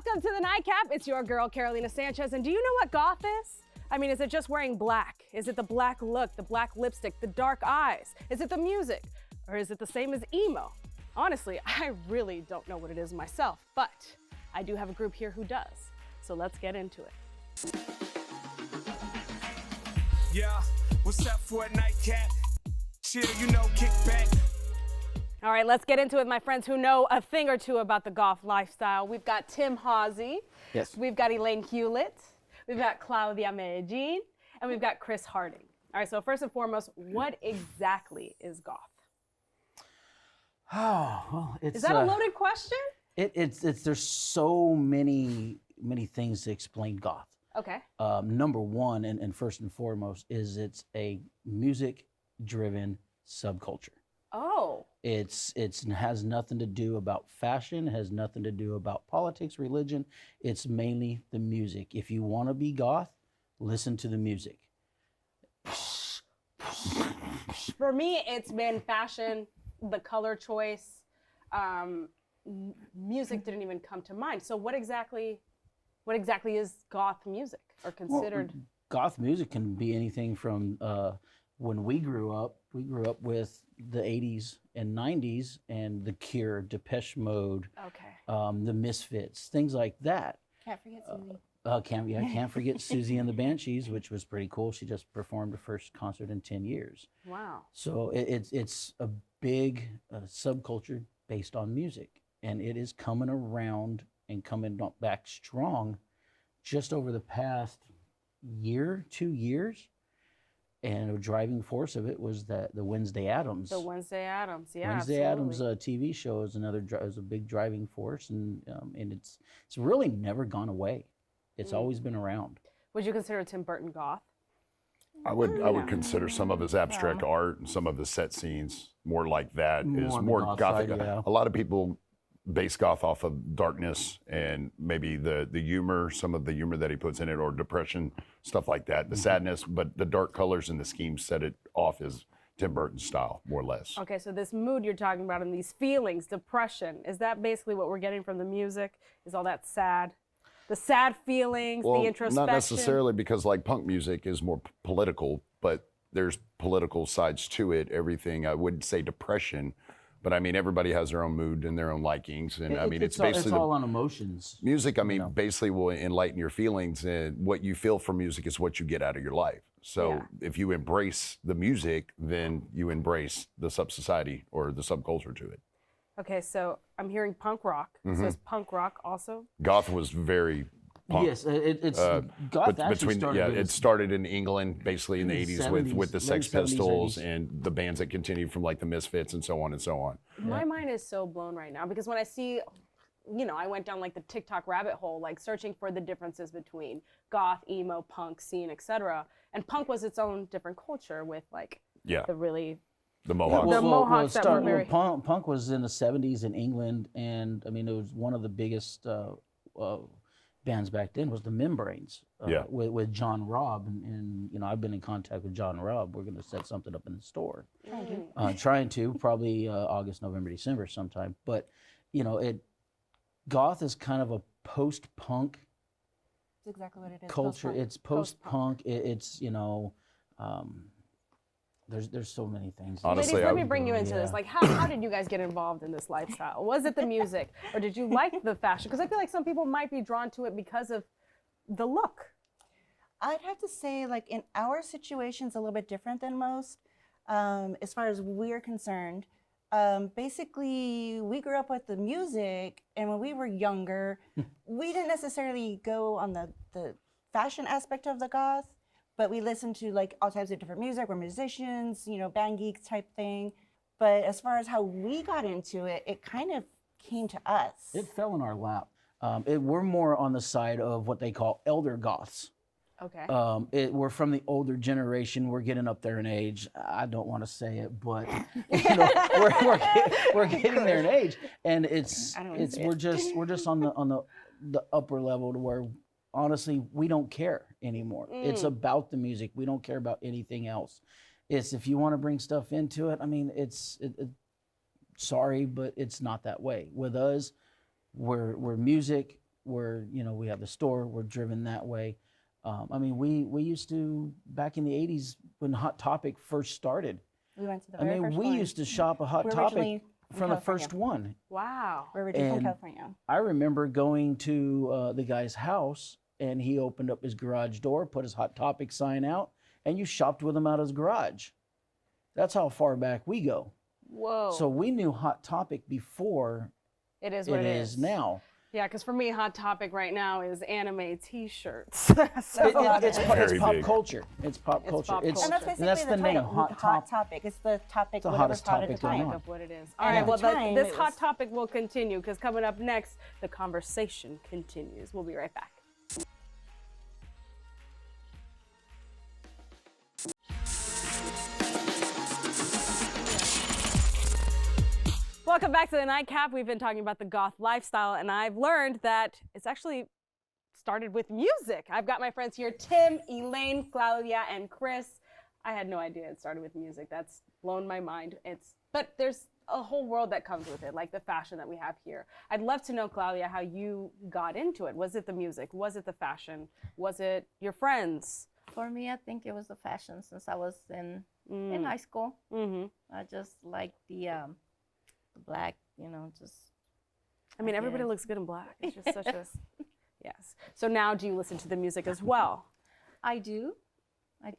Welcome to the Nightcap. It's your girl, Carolina Sanchez. And do you know what goth is? I mean, is it just wearing black? Is it the black look, the black lipstick, the dark eyes? Is it the music? Or is it the same as emo? Honestly, I really don't know what it is myself, but I do have a group here who does. So let's get into it. Yeah, what's up for a nightcap? Chill, you know, kick back. All right, let's get into it, my friends who know a thing or two about the goth lifestyle. We've got Tim Hawsey. Yes. We've got Elaine Hewlett. We've got Claudia Medellin. And we've got Chris Harding. All right, so first and foremost, what exactly is goth? Oh, well, it's... Is that a loaded question? It's there's so many things to explain goth. Okay. Number one, and first and foremost, is it's a music-driven subculture. Oh. It has nothing to do about fashion, has nothing to do about politics, religion. It's mainly the music. If you want to be goth, listen to the music. For me, it's been fashion, the color choice. Music didn't even come to mind. So what exactly is goth music or considered? Well, goth music can be anything from when we grew up with the 80s and 90s and The Cure, Depeche Mode, Okay. the Misfits, things like that. Can't forget Susie. Can't forget Susie and the Banshees, which was pretty cool. She just performed her first concert in 10 years. Wow. So it's a big subculture based on music, and it is coming around and coming back strong just over the past year, 2 years. And a driving force of it was the Wednesday Addams. The Wednesday Addams, yeah. Wednesday absolutely. Addams TV show is is a big driving force, and it's really never gone away. It's always been around. Would you consider Tim Burton goth? I would consider some of his abstract art and some of his set scenes more like that. More Is on the more goth gothic. side, yeah. A lot of people base goth off of darkness and maybe the humor, some of the humor that he puts in it, or depression, stuff like that, the sadness, but the dark colors and the schemes set it off as Tim Burton style, more or less. Okay, so this mood you're talking about and these feelings, depression, is that basically what we're getting from the music? Is all that sad? The sad feelings, Well, the introspection? not necessarily, because like punk music is more political, but there's political sides to it. Everything, I wouldn't say depression, but I mean, everybody has their own mood and their own likings. And I mean, it's basically all on emotions. music, I mean, basically will enlighten your feelings, and what you feel from music is what you get out of your life. So Yeah. if you embrace the music, then you embrace the sub-society or the subculture to it. Okay, so I'm hearing punk rock. So is punk rock also? Goth was very punk. Yes, it's goth actually started. It started in England, basically in the 80s with the 70s, Sex late 70s, Pistols 80s. and the bands that continued from like the Misfits and so on and so on. My mind is so blown right now because when I see, I went down like the TikTok rabbit hole, like searching for the differences between goth, emo, punk scene, etc. And punk was its own different culture with like Yeah, the really the Mohawks. The Mohawks that were very- punk was in the 70s in England, and I mean, it was one of the biggest bands back then was the Membranes. Yeah. With John Robb, and I've been in contact with John Robb. We're going to set something up in the store. Trying to, probably August, November, December sometime. But, goth is kind of a post-punk That's exactly what it is. culture. Post-punk. It's post-punk. There's so many things. Honestly, Ladies, I let me would- bring you into this. Like, how did you guys get involved in this lifestyle? Was it the music, or did you like the fashion? Because I feel like some people might be drawn to it because of the look. I'd have to say, like, in our situation's a little bit different than most, as far as we're concerned. Basically, we grew up with the music, and when we were younger, we didn't necessarily go on the fashion aspect of the goth, but we listened to like all types of different music. We're musicians, band geeks type thing. But as far as how we got into it, it kind of came to us. It fell in our lap. We're more on the side of what they call elder goths. Okay. We're from the older generation. We're getting up there in age. I don't want to say it, but we're getting there in age, and we're just on the upper level to where honestly we don't care anymore. It's about the music. We don't care about anything else. It's if you want to bring stuff into it. I mean, sorry, but it's not that way with us. We're music, where we have the store. We're driven that way. I mean, we used to back in the '80s when Hot Topic first started. We went to the I very mean, first we one. used to shop at Hot We're Topic originally from the California. first one. Wow. We're originally from And California. I remember going to the guy's house, and he opened up his garage door, put his Hot Topic sign out, and you shopped with him out of his garage. That's how far back we go. Whoa. So we knew Hot Topic before it is what it is now. Yeah, because for me, Hot Topic right now is anime T-shirts. It's Very pop big. culture. It's pop culture. pop It's, culture. And that's basically that's the the name, title, Hot Topic. It's the topic, the whatever's hottest hot at the topic going time. on. Of what it is. And All right, at well, the time, this it hot was- topic will continue because coming up next, the conversation continues. We'll be right back. Welcome back to the Nightcap. We've been talking about the goth lifestyle, and I've learned that it's actually started with music. I've got my friends here, Tim, Elaine, Claudia, and Chris. I had no idea it started with music. That's blown my mind. But there's a whole world that comes with it, like the fashion that we have here. I'd love to know, Claudia, how you got into it. Was it the music? Was it the fashion? Was it your friends? For me, I think it was the fashion since I was in high school. Mm-hmm. I just liked the black, just. I mean, everybody guess. looks good in black. It's just such a, yes. So now do you listen to the music as well? I do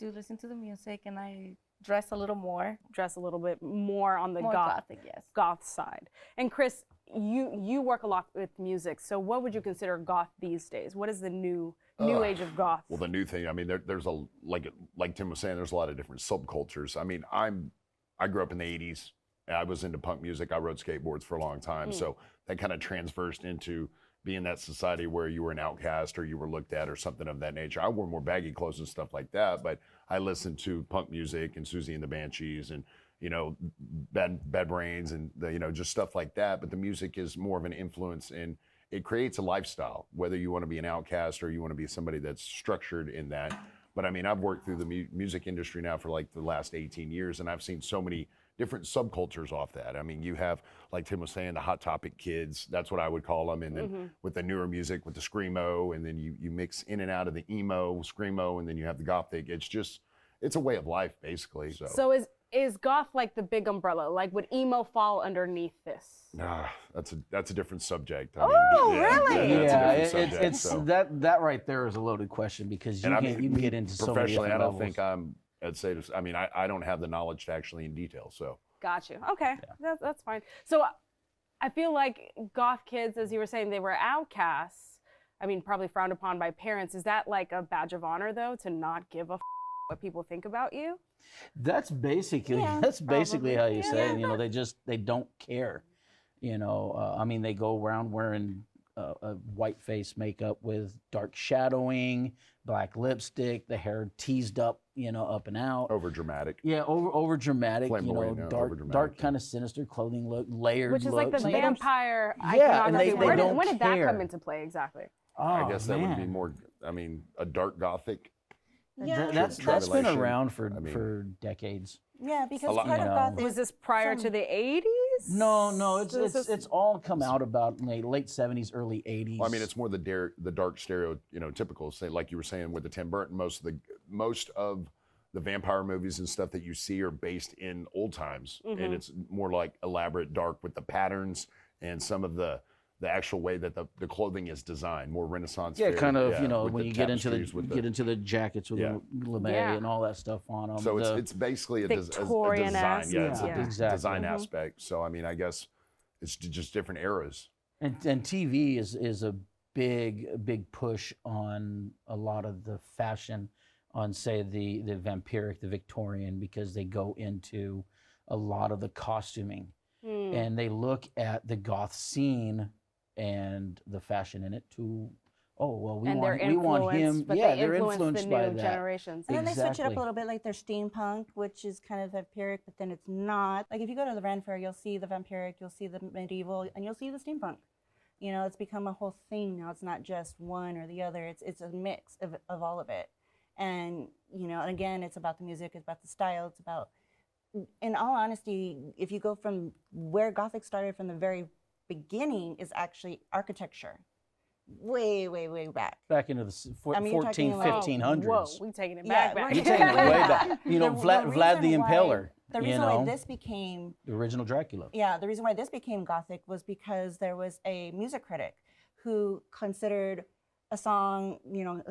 listen to the music, and I dress a little more. Dress a little bit more on the More gothic, yes. goth side. And Chris, you work a lot with music. So what would you consider goth these days? What is the new age of goth? Well, the new thing, I mean, there's a like Tim was saying, there's a lot of different subcultures. I mean, I grew up in the '80s. I was into punk music. I rode skateboards for a long time, so that kind of transversed into being that society where you were an outcast or you were looked at or something of that nature. I wore more baggy clothes and stuff like that, but I listened to punk music and Susie and the Banshees and Bad Brains and just stuff like that. But the music is more of an influence and it creates a lifestyle, whether you want to be an outcast or you want to be somebody that's structured in that. But I mean, I've worked through the music industry now for like the last 18 years, and I've seen so many different subcultures off that. I mean, you have, like Tim was saying, the Hot Topic kids, that's what I would call them, and then with the newer music, with the Screamo, and then you mix in and out of the emo, Screamo, and then you have the Gothic. It's a way of life, basically. So is goth like the big umbrella? Like would emo fall underneath this? Nah, that's a different subject. Really? That's Yeah, a different subject, it's so. that right there is a loaded question because you can get into so many professionally, different I don't levels. think I don't have the knowledge to actually in detail, so. Got you. Okay, that's fine. So I feel like goth kids, as you were saying, they were outcasts. I mean, probably frowned upon by parents. Is that like a badge of honor, though, to not give a what people think about you? That's basically Yeah, basically how you say it. Yeah. They don't care. I mean, they go around wearing a white face makeup with dark shadowing, black lipstick, the hair teased up, up and out. Over dramatic. Yeah, over dramatic, Flamboyant, dark, overdramatic, dark yeah. kind of sinister clothing look, layered Which is like the looks. vampire Yeah, and iconography. they don't when did that care. come into play exactly? I guess that would be man. more, a dark Gothic. Yeah, That's been Tribulation. around for I mean- for decades. yeah, because lot- part you of know. goth Was is this prior to from- the 80s? No, This is- it's all come out about late 70s, early 80s. Well, I mean, it's more the dark stereo, typical. Say, like you were saying with the Tim Burton, most of the vampire movies and stuff that you see are based in old times, and it's more like elaborate, dark with the patterns and some of the actual way that the clothing is designed, more Renaissance. yeah, fair, kind of, with when the you get into tapestries, with the jackets with Yeah. the lame Yeah. and all that stuff on them. So it's basically a design. Victorian-esque, Yeah, it's yeah. a Exactly. design aspect. So I mean, I guess it's just different eras. And TV is a big push on a lot of the fashion on, say, the vampiric, the Victorian, because they go into a lot of the costuming and they look at the goth scene and the fashion in it to, we and want they're him. influenced, but Yeah, they they're influence influenced the by new that. generations. And then they switch it up Exactly. a little bit, like there's steampunk, which is kind of vampiric, but then it's not. Like if you go to the Ren Fair, you'll see the vampiric, you'll see the medieval, and you'll see the steampunk. It's become a whole thing now. It's not just one or the other. It's a mix of all of it. And, and again, it's about the music, it's about the style, it's about, in all honesty, if you go from where Gothic started from the very beginning is actually architecture. way, way, way back. Back into the I mean, you're 14, talking like- 1500s. Whoa, we taking it Yeah, back. we're You're taking it way back. You know, Vlad the reason why- Impaler. The you reason know, why this became the original Dracula. Yeah, the reason why this became Gothic was because there was a music critic who considered a song,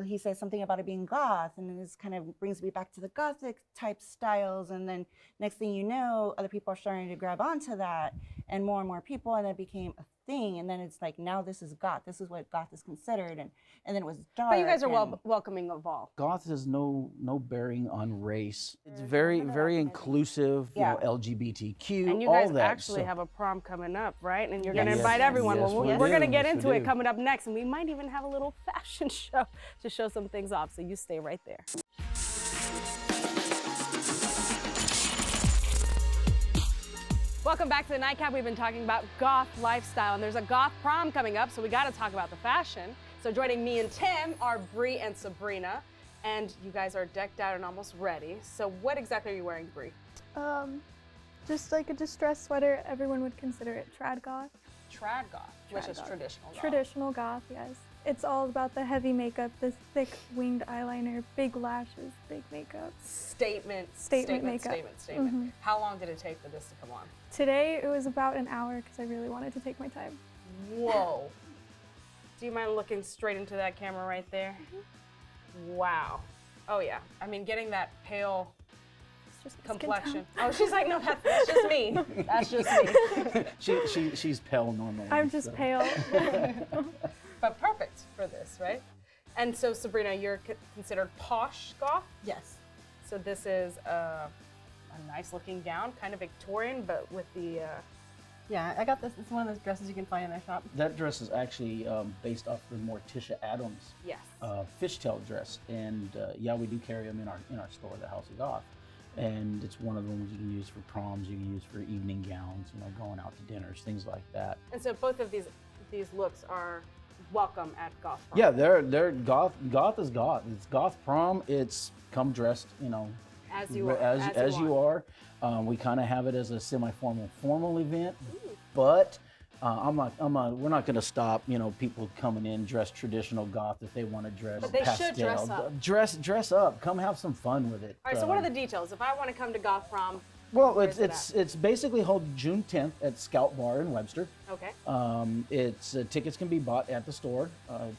he says something about it being goth, and this kind of brings me back to the Gothic type styles. And then next thing you know, other people are starting to grab onto that, and more people, and it became a thing. And then it's like, now this is goth. This is what goth is considered, and then it was dark. But you guys are and- welcoming of all. Goth has no bearing on race. It's very inclusive. Yeah. You know, LGBTQ. And you all guys that. actually So- have a prom coming up, right? And you're Yes. going to invite Yes. everyone. Yes, Well, we we're going to do. get Yes, into we it do. coming up next, and we might even have a little fashion show to show some things off. So you stay right there. Welcome back to the Nightcap. We've been talking about goth lifestyle, and there's a goth prom coming up, so we got to talk about the fashion. So joining me and Tim are Bree and Sabrina, and you guys are decked out and almost ready. So what exactly are you wearing, Bree? Just like a distressed sweater, everyone would consider it trad goth. Trad goth, which Trad is goth. traditional goth. Traditional goth, yes. It's all about the heavy makeup, the thick winged eyeliner, big lashes, big makeup. Statement makeup. Mhm. How long did it take for this to come on? Today it was about an hour because I really wanted to take my time. Whoa. Do you mind looking straight into that camera right there? Wow. Oh yeah. I mean, getting that pale It's just my skin complexion. tone. Oh, she's like, no, that's just me. That's just me. She's pale normally. I'm just so. pale. But perfect for this, right? And so, Sabrina, you're considered posh goth. Yes. So this is a nice looking gown, kind of Victorian, but with the Yeah, I got this. It's one of those dresses you can find in their shop. That dress is actually based off the Morticia Adams yes. fishtail dress, and yeah, we do carry them in our store, the House of Goth, and it's one of the ones you can use for proms, you can use for evening gowns, going out to dinners, things like that. And so both of these looks are welcome at Goth Prom. Yeah, they're goth. Goth is goth. It's goth prom. It's come dressed, As you are. as you are. We kind of have it as a formal event, but we're not going to stop, people coming in dressed traditional goth if they want to dress But they pastel. should dress up. Dress up. Come have some fun with it. All right. So what are the details? If I want to come to Goth Prom, Well, where's it's basically held June 10th at Scout Bar in Webster. okay. Tickets can be bought at the store.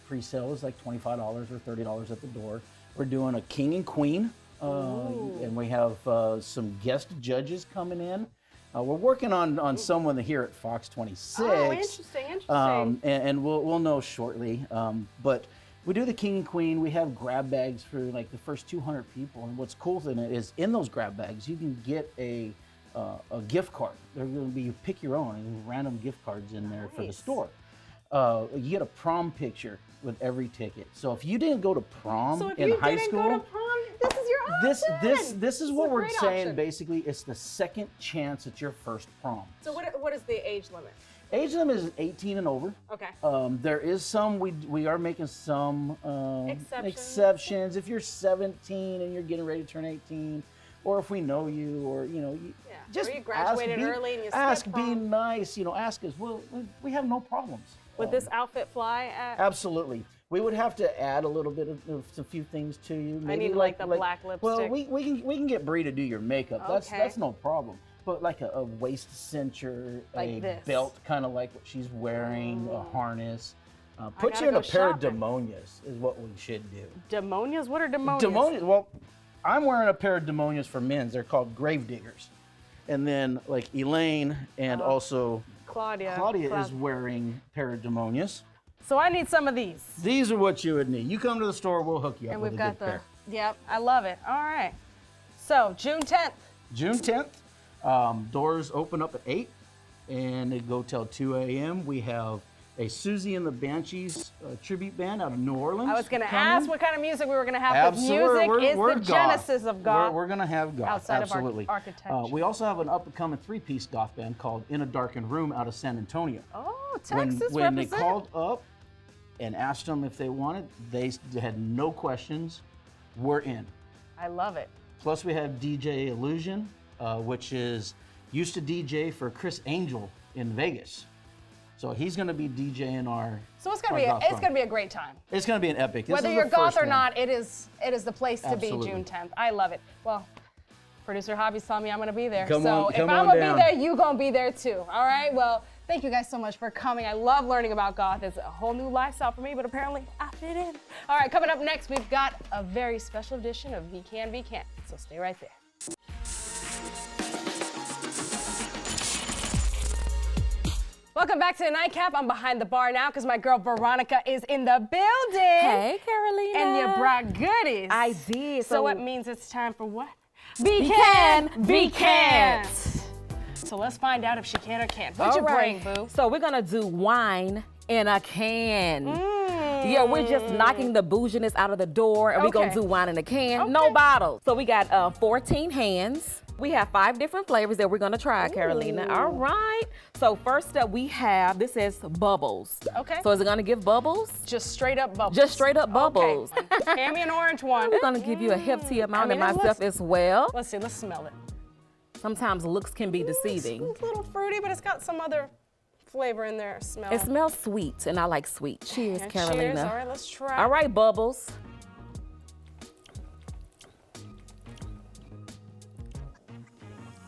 Pre-sale is like $25 or $30 at the door. We're doing a king and queen, and we have some guest judges coming in. We're working on someone here at Fox 26. Oh, interesting. And we'll know shortly. But we do the king and queen. We have grab bags for like the first 200 people. And what's cool in it is in those grab bags you can get a gift card. They're going to be, you pick your own, and random gift cards in there for the Nice. store. You get a prom picture with every ticket. So if you didn't go to prom So if in you high didn't school, go to prom, this is your option. this is a what we're great saying. option. Basically, it's the second chance at your first prom. So what is the age limit? Age limit is 18 and over. Okay. There is some, we are making some Exceptions. if you're 17 and you're getting ready to turn 18, or if we know you, or Yeah. just or you graduated ask, early and you ask, skipped be prom. nice, ask us. We have no problems. Would this outfit fly at? Absolutely. We would have to add a little bit of a few things to you. I Maybe need like the black Well, lipstick. we can get Bree to do your makeup. Okay. That's no problem. But like a waist cincher, Like a this. belt, kind of like what she's wearing, a harness. Put gotta you in go a pair of shopping. Demonias is what we should do. Demonias? What are demonias? Demonias. Well, I'm wearing a pair of Demonias for men's. They're called grave diggers. And then like Elaine and also Claudia. is wearing a pair of Demonias. So I need some of these. These are what you would need. You come to the store, we'll hook you up And with we've a got good pair. Yep, I love it. All right. So June 10th. June 10th, doors open up at 8 and they go till 2 a.m. We have a Susie and the Banshees tribute band out of New Orleans. I was going to coming. ask what kind of music we were going to have. Absolutely. But music We're is the goth. genesis of goth. We're going to have goth. Outside of absolutely. architecture. We also have an up-and-coming three-piece goth band called In a Darkened Room out of San Antonio. Oh, Texas when they represent. called up and asked them if they wanted, they had no questions. We're in. I love it. Plus, we have DJ Illusion, which used to DJ for Chris Angel in Vegas. So he's going to be DJing our. So it's our gonna Goth be Prom. a great time. It's going to be an epic. This Whether is you're the goth first or one. not, it is the place to Absolutely. be June 10th. I love it. Well, producer Hobbies tell me I'm gonna be there. Come so on- if come I'm on gonna down. be there, you gonna be there too. All right. Well, thank you guys so much for coming. I love learning about goth. It's a whole new lifestyle for me, but apparently I fit in. All right. Coming up next, we've got a very special edition of We Can Be Can't. So stay right there. Welcome back to the Nightcap. I'm behind the bar now because my girl Veronica is in the building. Hey, Carolina. And you brought goodies. I did. So it means it's time for what? Be can, be can't. So let's find out if she can or can't. What'd you bring, boo? So we're gonna do wine in a can. Yeah, we're just knocking the bouginess out of the door, and we're gonna Okay. do wine in a can, Okay. no bottles. So we got 14 hands. We have 5 different flavors that we're gonna try, Carolina. All right. So first up, we have, this is bubbles. Okay. So is it gonna give bubbles? Just straight up bubbles. Just straight up bubbles. Okay. Hand me an orange one. We're gonna give you a hefty amount mean, of it myself looks- as well. Let's see, let's smell it. Sometimes looks can be deceiving. It's a little fruity, but it's got some other flavor in there. Smell. It smells sweet, and I like sweet. Cheers, And Carolina. Cheers. All right, let's try. All right, bubbles.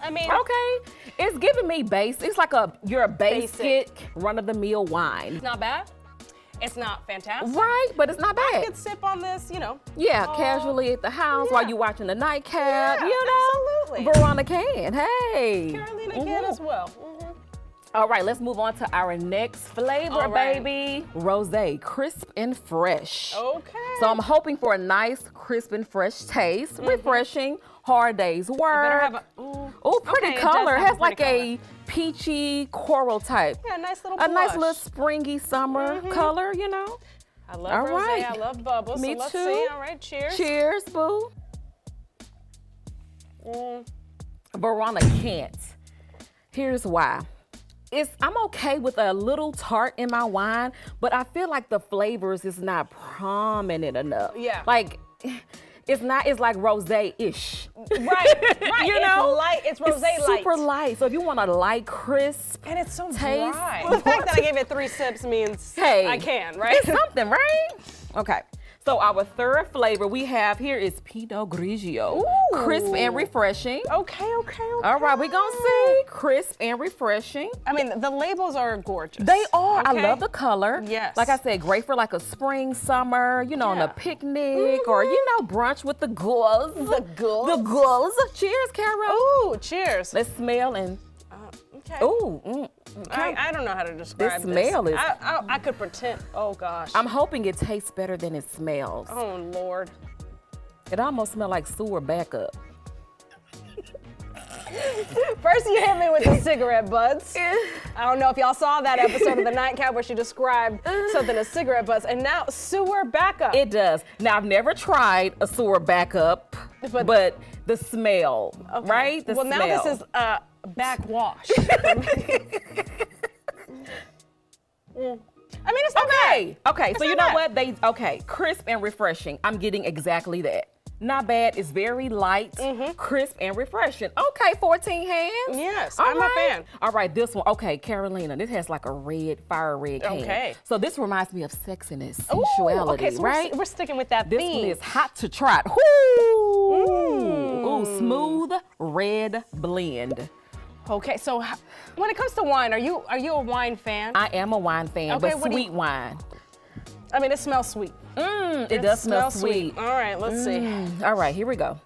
I mean, Okay, it's giving me base. It's like your basic Basic. run-of-the-mill wine, it's not bad. It's not fantastic. right? But it's not I bad. could sip on this, you know. Yeah, casually at the house while yeah. you're watching the nightcap. Yeah, You know, absolutely. Veronica can. Hey, Carolina can as well. All right, let's move on to our next flavor, All right. baby. Rosé, crisp and fresh. Okay. So I'm hoping for a nice, crisp and fresh taste, refreshing, hard day's work. Better have a. Oh, pretty Okay, it does color. have It a has like pretty a peachy coral type. Yeah, nice little A nice blush. little springy summer color, you know. I love All rosé. right. I love bubbles. Me so let's too. see. All right, cheers. Cheers, boo. Veronica can't. Here's why. I'm okay with a little tart in my wine, but I feel like the flavors is not prominent enough. Yeah. Like, it's like rosé-ish. Right, right. You it's know? light. It's rosé It's light. super light. So if you want a light, crisp, And it's so taste. dry. The fact that I gave it 3 sips means hey, I can, right? It's something, right? Okay. So our third flavor we have here is Pinot Grigio. Crisp and refreshing. Okay. All right, we're gonna see crisp and refreshing. I mean, the labels are gorgeous. They are. Okay. I love the color. Yes. Like I said, great for like a spring, summer, you know, on Yeah. a picnic or, you know, brunch with the girls. The girls. The girls. Cheers, Carol. Ooh, cheers. Let's smell and, Okay. ooh. Okay. I don't know how to describe this. smell is- I could pretend. Oh gosh. I'm hoping it tastes better than it smells. Oh Lord. It almost smells like sewer backup. First you hit me with the cigarette butts. I don't know if y'all saw that episode of the Nightcap where she described something as cigarette butts, and now sewer backup. It does. Now, I've never tried a sewer backup, but the smell, right? The well, smell. now this is a backwash. I mean, it's not bad. Okay, so It's you not know bad. what? Crisp and refreshing. I'm getting exactly that. Not bad. It's very light, crisp, and refreshing. Okay, 14 hands. Yes, All I'm a right. fan. All right, this one. Okay, Carolina, this has like a red, fire red can. Okay. So this reminds me of sexiness, Ooh, sensuality, okay, so right? we're sticking with that This theme. one is hot to trot. Ooh, smooth red blend. Okay, so when it comes to wine, are you a wine fan? I am a wine fan, Okay, but what do you- sweet wine. I mean, it smells sweet. It does smell sweet. All right, let's see. All right, here we go.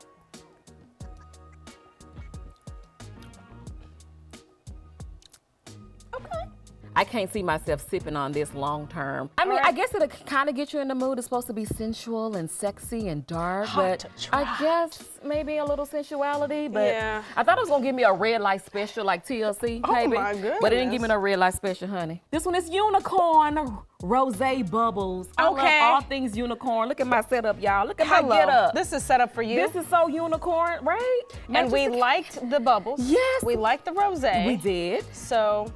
I can't see myself sipping on this long term. I mean, Alright. I guess it'll kind of get you in the mood. It's supposed to be sensual and sexy and dark, Hot but to I trot. guess maybe a little sensuality. But Yeah. I thought it was gonna give me a red light special like TLC, Oh maybe. my But it didn't give me goodness. no red light special, honey. This one is unicorn rosé bubbles. I Okay. love all things unicorn. Look at my setup, y'all. Look at my Hello. getup. This is set up for you. This is so unicorn, right? and we Matches the- liked the bubbles. Yes. We liked the rosé. We did. So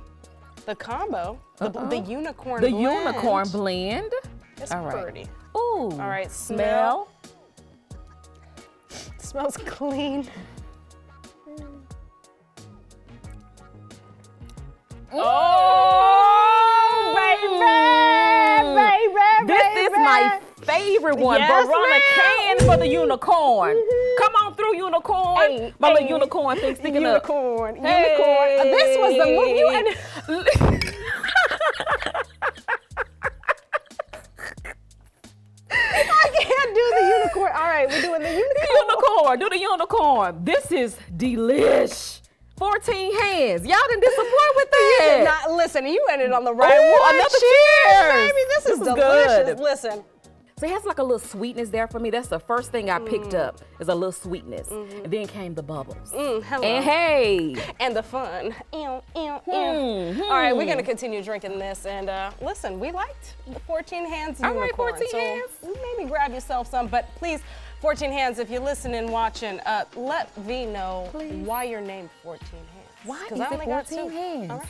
the combo, the unicorn The blend, unicorn blend. is All right. pretty. Ooh. All right, Smell. Smells clean. Oh! my favorite one. Yes, Veronica ma'am. Can for the unicorn. Come on through, unicorn. Hey, my little hey, unicorn thing sticking unicorn, up. Unicorn. This was the movie you ended. I can't do the unicorn. All right, we're doing the unicorn. Unicorn, do the unicorn. This is delish. 14 hands. Y'all didn't disappoint with that. Not listen. You ended on the right Ooh, one. another Cheers, cheers. baby. This is is delicious. good. Listen. So it has like a little sweetness there for me. That's the first thing I picked up is a little sweetness. And then came the bubbles. Hello. And hey. And the fun. All right, we're gonna continue drinking this, and listen, we liked the 14 hands All unicorn. right, 14 so hands. maybe grab yourself some, but please, 14 hands, if you're listening, watching, let V know why you're named 14 hands. Why 'Cause is I it only got 14 two. hands? All right.